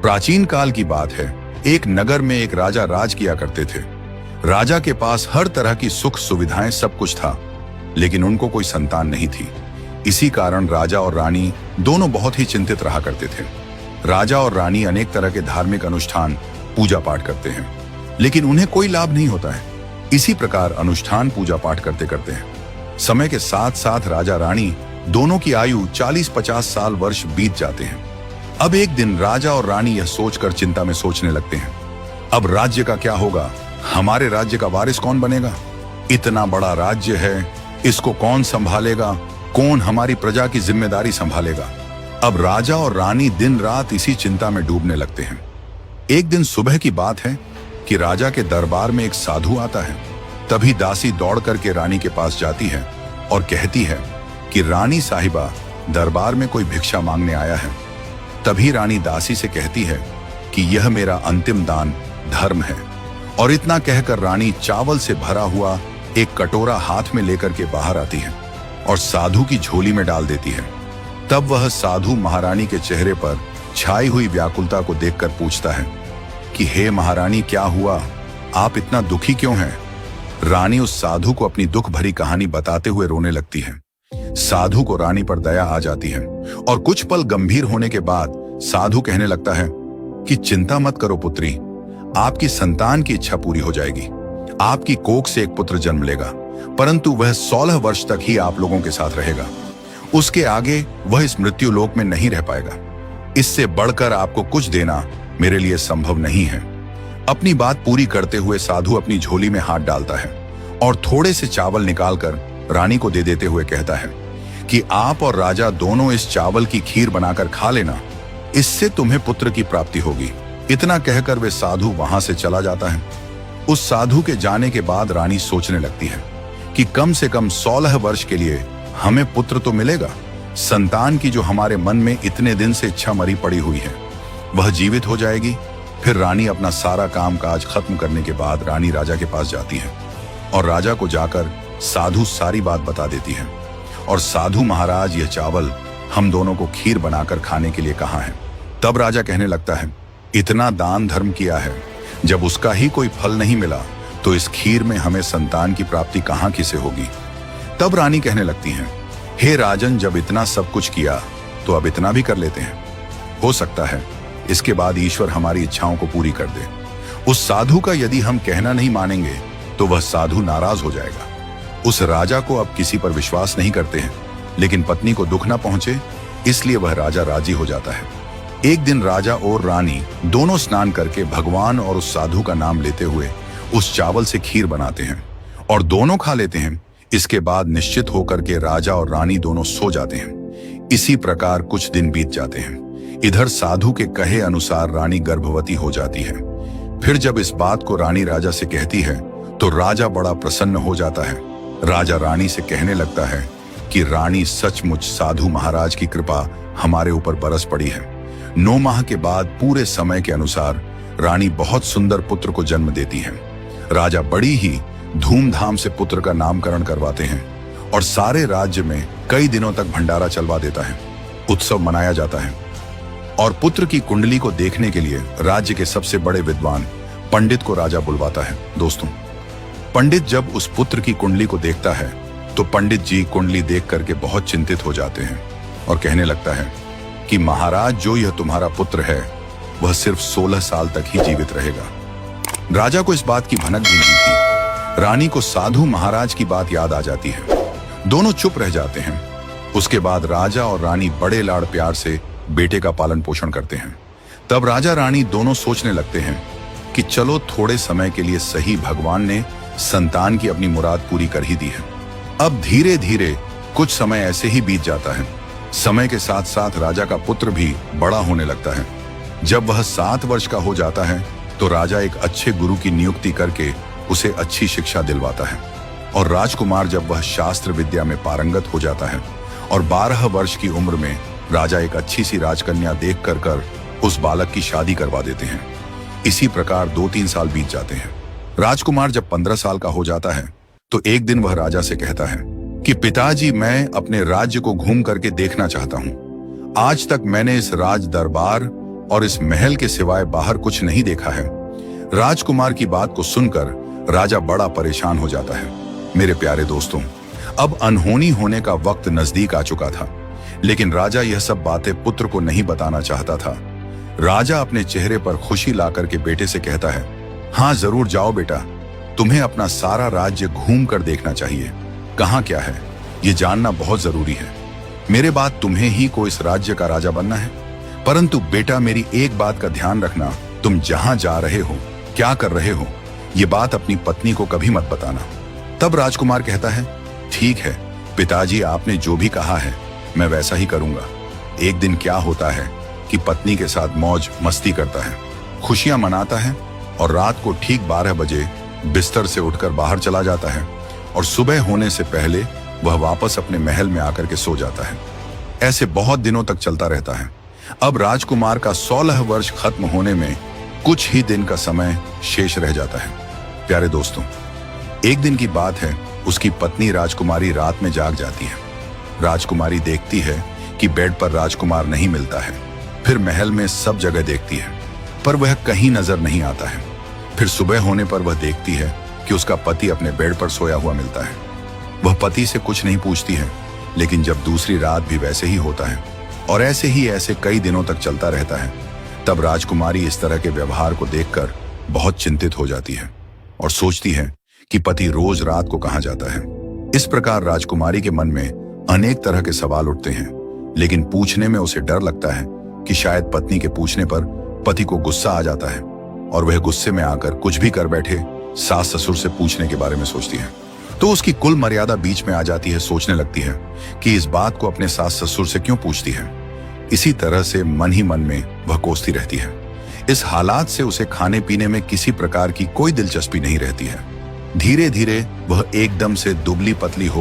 प्राचीन काल की बात है। एक नगर में एक राजा राज किया करते थे। राजा के पास हर तरह की सुख सुविधाएं सब कुछ था, लेकिन उनको कोई संतान नहीं थी। इसी कारण राजा और रानी दोनों बहुत ही चिंतित रहा करते थे। राजा और रानी अनेक तरह के धार्मिक अनुष्ठान पूजा पाठ करते हैं, लेकिन उन्हें कोई लाभ नहीं होता है। इसी प्रकार अनुष्ठान पूजा पाठ करते करते हैं समय के साथ साथ राजा रानी दोनों की आयु 40-50 साल वर्ष बीत जाते हैं। अब एक दिन राजा और रानी यह सोचकर चिंता में सोचने लगते हैं, अब राज्य का क्या होगा? हमारे राज्य का वारिस कौन बनेगा? इतना बड़ा राज्य है, इसको कौन संभालेगा? कौन हमारी प्रजा की जिम्मेदारी संभालेगा? अब राजा और रानी दिन रात इसी चिंता में डूबने लगते हैं। एक दिन सुबह की बात है कि राजा के दरबार में एक साधु आता है। तभी दासी दौड़ करके रानी के पास जाती है और कहती है कि रानी साहिबा, दरबार में कोई भिक्षा मांगने आया है। तभी रानी दासी से कहती है कि यह मेरा अंतिम दान धर्म है, और इतना कहकर रानी चावल से भरा हुआ एक कटोरा हाथ में लेकर के बाहर आती है और साधु की झोली में डाल देती है। तब वह साधु महारानी के चेहरे पर छाई हुई व्याकुलता को देखकर पूछता है कि हे महारानी, क्या हुआ? आप इतना दुखी क्यों हैं? रानी उस साधु को अपनी दुख भरी कहानी बताते हुए रोने लगती है। साधु को रानी पर दया आ जाती है और कुछ पल गंभीर होने के बाद साधु कहने लगता है कि चिंता मत करो पुत्री, आपकी संतान की इच्छा पूरी हो जाएगी। आपकी कोख से एक पुत्र जन्म लेगा, परंतु वह 16 वर्ष तक ही आप लोगों के साथ रहेगा। उसके आगे वह इस मृत्यु लोक में नहीं रह पाएगा। इससे बढ़कर आपको कुछ देना मेरे लिए संभव नहीं है। अपनी बात पूरी करते हुए साधु अपनी झोली में हाथ डालता है और थोड़े से चावल निकालकर रानी को दे देते हुए कहता है कि आप और राजा दोनों इस चावल की खीर बनाकर खा लेना, इससे तुम्हें पुत्र की प्राप्ति होगी। इतना कहकर वे साधु वहां से चला जाता है। उस साधु के जाने के बाद रानी सोचने लगती है कि कम से कम 16 वर्ष के लिए हमें पुत्र तो मिलेगा। संतान की जो हमारे मन में इतने दिन से इच्छा मरी पड़ी हुई है, वह जीवित हो जाएगी। फिर रानी अपना सारा काम काज खत्म करने के बाद रानी राजा के पास जाती है और राजा को जाकर साधु सारी बात बता देती है। और साधु महाराज, यह चावल हम दोनों को खीर बनाकर खाने के लिए कहा है। तब राजा कहने लगता है, इतना दान धर्म किया है, जब उसका ही कोई फल नहीं मिला तो इस खीर में हमें संतान की प्राप्ति कहां किसे होगी? तब रानी कहने लगती हैं, हे राजन, जब इतना सब कुछ किया तो अब इतना भी कर लेते हैं। हो सकता है इसके बाद ईश्वर हमारी इच्छाओं को पूरी कर दे। उस साधु का यदि हम कहना नहीं मानेंगे तो वह साधु नाराज हो जाएगा। उस राजा को अब किसी पर विश्वास नहीं करते हैं, लेकिन पत्नी को दुख ना पहुंचे इसलिए वह राजा राजी हो जाता है। एक दिन राजा और रानी दोनों स्नान करके भगवान और उस साधु का नाम लेते हुए उस चावल से खीर बनाते हैं और दोनों खा लेते हैं। इसके बाद निश्चित होकर के राजा और रानी दोनों सो जाते हैं। इसी प्रकार कुछ दिन बीत जाते हैं। इधर साधु के कहे अनुसार रानी गर्भवती हो जाती है। फिर जब इस बात को रानी राजा से कहती है तो राजा बड़ा प्रसन्न हो जाता है। राजा रानी से कहने लगता है कि रानी, सचमुच साधु महाराज की कृपा हमारे ऊपर बरस पड़ी है। 9 माह के बाद पूरे समय के अनुसार रानी बहुत सुंदर पुत्र को जन्म देती है। राजा बड़ी ही धूमधाम से पुत्र का नामकरण करवाते हैं और सारे राज्य में कई दिनों तक भंडारा चलवा देता है। उत्सव मनाया जाता है और पुत्र की कुंडली को देखने के लिए राज्य के सबसे बड़े विद्वान पंडित को राजा बुलवाता है। दोस्तों, पंडित जब उस पुत्र की कुंडली को देखता है तो पंडित जी कुंडली देख करके बहुत चिंतित हो जाते हैं और कहने लगता है कि महाराज, जो यह तुम्हारा पुत्र है वह सिर्फ 16 साल तक ही जीवित रहेगा। राजा को इस बात की भनक भी नहीं थी। रानी को साधु महाराज की बात याद आ जाती है। दोनों चुप रह जाते हैं। उसके बाद राजा और रानी बड़े लाड़ प्यार से बेटे का पालन पोषण करते हैं। तब राजा रानी दोनों सोचने लगते हैं कि चलो थोड़े समय के लिए सही भगवान ने संतान की अपनी मुराद पूरी कर ही दी है। अब धीरे धीरे कुछ समय ऐसे ही बीत जाता है। समय के साथ साथ राजा का पुत्र भी बड़ा होने लगता है। जब वह 7 वर्ष का हो जाता है तो राजा एक अच्छे गुरु की नियुक्ति करके उसे अच्छी शिक्षा दिलवाता है और राजकुमार जब वह शास्त्र विद्या में पारंगत हो जाता है और 12 वर्ष की उम्र में राजा एक अच्छी सी राजकन्या देख कर उस बालक की शादी करवा देते हैं। इसी प्रकार 2-3 साल बीत जाते हैं। राजकुमार जब 15 साल का हो जाता है तो एक दिन वह राजा से कहता है कि पिताजी, मैं अपने राज्य को घूम करके देखना चाहता हूँ। आज तक मैंने इस राज दरबार और इस महल के सिवाय बाहर कुछ नहीं देखा है। राजकुमार की बात को सुनकर राजा बड़ा परेशान हो जाता है। मेरे प्यारे दोस्तों, अब अनहोनी होने का वक्त नजदीक आ चुका था, लेकिन राजा यह सब बातें पुत्र को नहीं बताना चाहता था। राजा अपने चेहरे पर खुशी लाकर के बेटे से कहता है, हाँ जरूर जाओ बेटा, तुम्हें अपना सारा राज्य घूम कर देखना चाहिए। कहाँ क्या है ये जानना बहुत जरूरी है। मेरे बाद तुम्हें ही को इस राज्य का राजा बनना है। परंतु बेटा मेरी एक बात का ध्यान रखना, तुम जहां जा रहे हो, क्या कर रहे हो, ये बात अपनी पत्नी को कभी मत बताना। तब राजकुमार कहता है, ठीक है पिताजी, आपने जो भी कहा है मैं वैसा ही करूंगा। एक दिन क्या होता है कि पत्नी के साथ मौज मस्ती करता है, खुशियां मनाता है और रात को ठीक 12 बजे बिस्तर से उठकर बाहर चला जाता है और सुबह होने से पहले वह वापस अपने महल में आकर के सो जाता है। ऐसे बहुत दिनों तक चलता रहता है। अब राजकुमार का 16 वर्ष खत्म होने में कुछ ही दिन का समय शेष रह जाता है। प्यारे दोस्तों, एक दिन की बात है, उसकी पत्नी राजकुमारी रात में जाग जाती है। राजकुमारी देखती है कि बेड पर राजकुमार नहीं मिलता है। फिर महल में सब जगह देखती है, पर वह कहीं नजर नहीं आता है। फिर सुबह होने पर वह देखती है कि उसका पति अपने बेड पर सोया हुआ मिलता है। वह पति से कुछ नहीं पूछती है, लेकिन जब दूसरी रात भी वैसे ही होता है और ऐसे कई दिनों तक चलता रहता है, तब राजकुमारी इस तरह के व्यवहार को देखकर बहुत चिंतित हो जाती है और सोचती है कि पति रोज रात को कहां जाता है। इस प्रकार राजकुमारी के मन में अनेक तरह के सवाल उठते हैं, लेकिन पूछने में उसे डर लगता है कि शायद पत्नी के पूछने पर पति को गुस्सा आ जाता है और वह गुस्से में आकर कुछ भी कर बैठे सास ससुर से पूछने के बारे में सोचती है। तो उसकी कुल मर्यादा बीच में आ जाती है। सोचने लगती है कि इस बात को अपने सास ससुर से क्यों पूछती है। इसी तरह से मन ही मन में वह कोसती रहती है। इस हालात से उसे खाने पीने में किसी प्रकार की कोई दिलचस्पी नहीं रहती है। धीरे धीरे वह एकदम से दुबली पतली हो